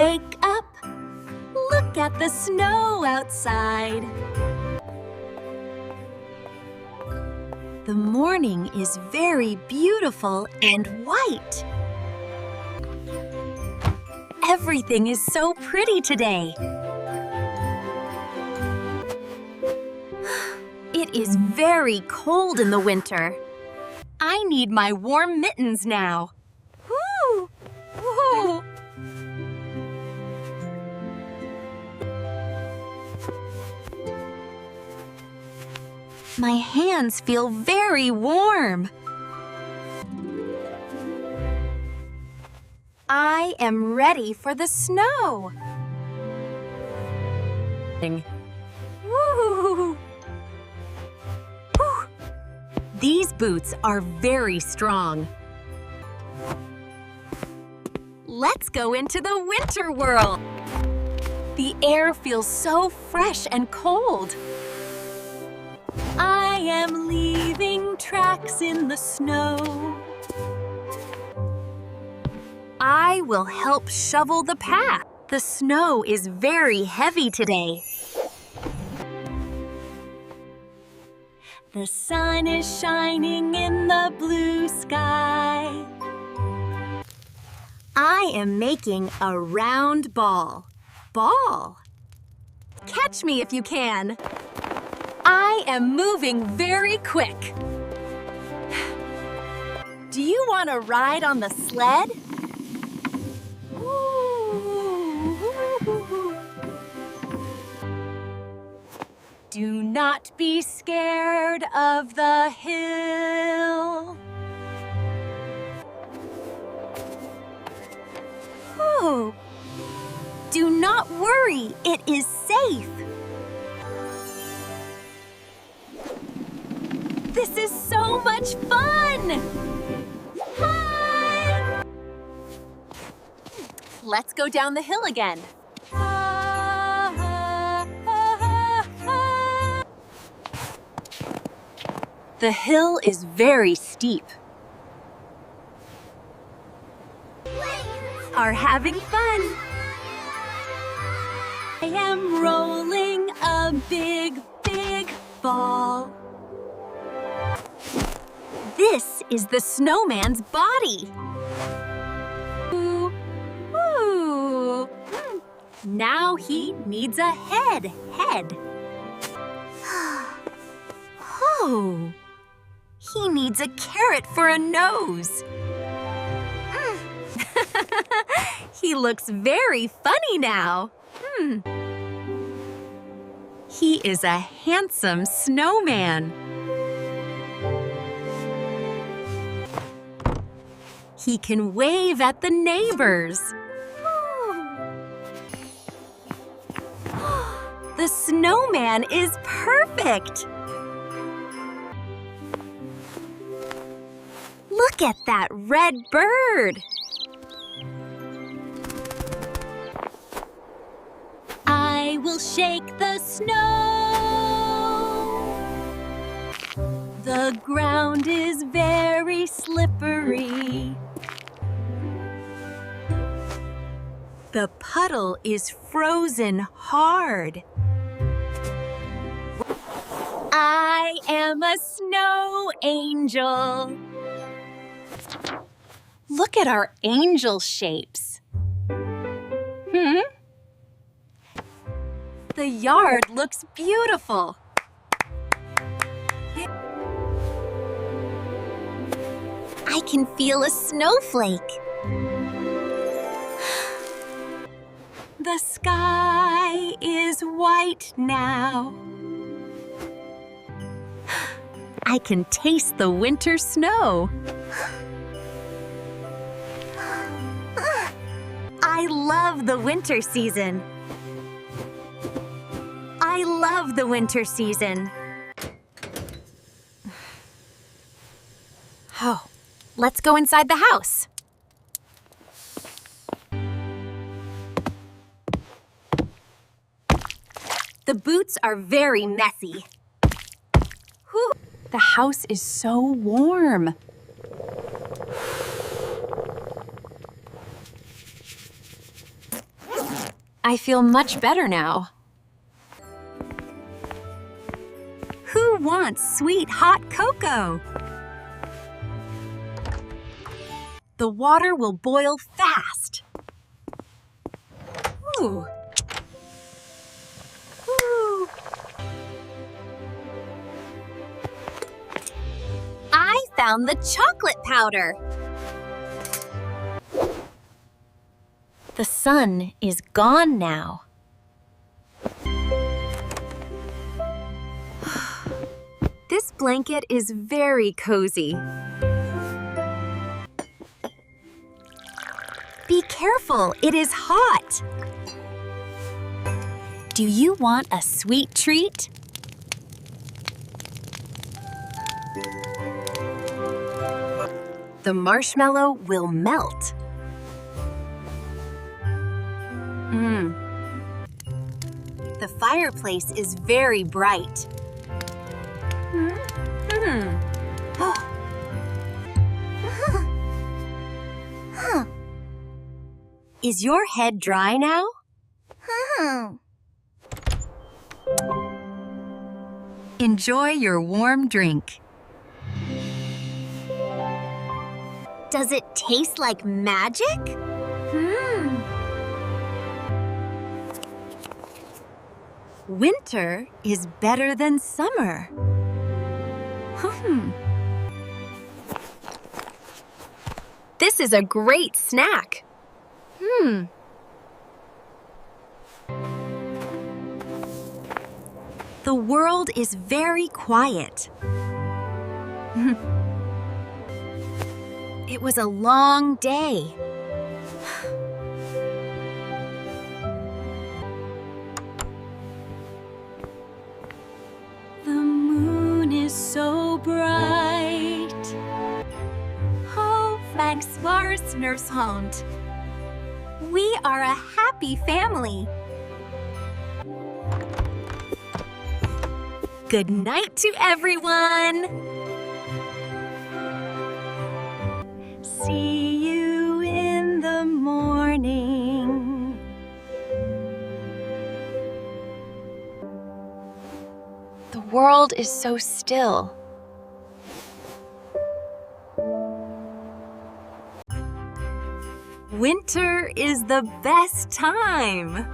Wake up! Look at the snow outside. The morning is very beautiful and white. Everything is so pretty today. It is very cold in the winter. I need my warm mittens now. Woo! Woo! My hands feel very warm. I am ready for the snow. Woo! Woo! These boots are very strong. Let's go into the winter world. The air feels so fresh and cold. I am leaving tracks in the snow. I will help shovel the path. The snow is very heavy today. The sun is shining in the blue sky. I am making a round ball. Ball! Catch me if you can. I am moving very quick. Do you want to ride on the sled? Do not be scared of the hill. Oh, do not worry, it is safe. This is so much fun! Hi! Let's go down the hill again. The hill is very steep. Are having fun. I am rolling a big, big ball. This is the snowman's body. Ooh, ooh. Now he needs a head. Oh, he needs a carrot for a nose. He looks very funny now. He is a handsome snowman. He can wave at the neighbors. The snowman is perfect. Look at that red bird. I will shake the snow. The ground is very slippery. The puddle is frozen hard. I am a snow angel. Look at our angel shapes. The yard looks beautiful. I can feel a snowflake. The sky is white now. I can taste the winter snow. I love the winter season. I love the winter season. Oh, let's go inside the house. The boots are very messy. Whew. The house is so warm. I feel much better now. Who wants sweet hot cocoa? The water will boil fast. Ooh. Ooh. I found the chocolate powder. The sun is gone now. This blanket is very cozy. Be careful, it is hot. Do you want a sweet treat? The marshmallow will melt. The fireplace is very bright. Is your head dry now? Enjoy your warm drink. Does it taste like magic? Winter is better than summer. This is a great snack. The world is very quiet. It was a long day. The moon is so bright. Oh, Max Varsnershond. We are a happy family. Good night to everyone. See you in the morning. The world is so still. Winter is the best time.